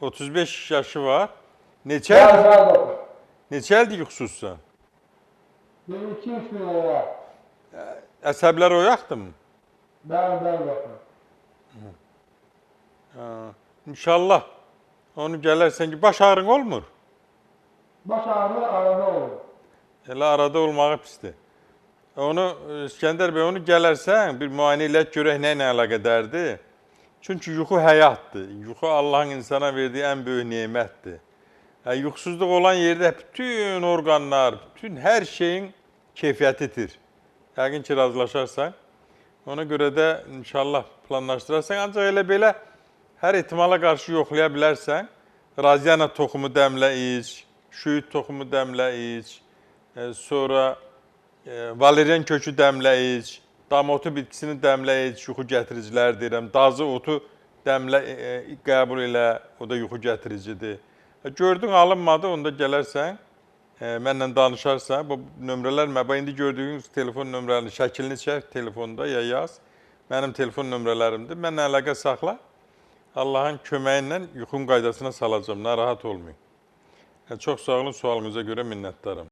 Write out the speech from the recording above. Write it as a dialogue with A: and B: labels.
A: 35 yaşı var.
B: Bəli, bəli doktor.
A: Neçə ildir yuxusuzsan?
B: Bir 2-3 gün olar.
A: Əsəblər oyaqdırmı?
B: Bəli, bəli doktor.
A: İnşallah onu gələrsən ki, baş ağrın olmur.
B: Baş ağrı arada olur.
A: Elə arada olmağı pisdir. Onu, İskəndər bəy, onu gələrsən, bir müayinə ilə görək nə ilə əlaqədərdir. Çünki yuxu həyatdır. Yuxu Allahın insana verdiyi ən böyük nemətdir. Yuxusuzluq olan yerdə bütün orqanlar, bütün hər şeyin keyfiyyətidir. Yəqin ki, razılaşarsan. Ona görə də inşallah planlaşdırarsan. Ancaq elə belə hər ehtimala qarşı yoxlaya bilərsən. Raziyana toxumu dəmlə iç, şüyüd toxumu dəmlə iç, sonra valerian kökü dəmlə iç, damotu bitkisini dəmlə iç, yuxu gətiricilər deyirəm. Dazı otu dəmlə qəbul elə, o da yuxu gətiricidir. Gördün, alınmadı, onda gələrsən, mənlə danışarsan. Bu nömrələr, indi gördüyünüz telefon nömrələrini, şəklini çək telefonda ya yaz. Mənim telefon nömrələrimdir. Mənlə əlaqə saxla. Allahın köməyi ilə yuxun qaydasına salacağım, narahat olmayın. Çox sağ olun, sualınıza görə minnətdarım.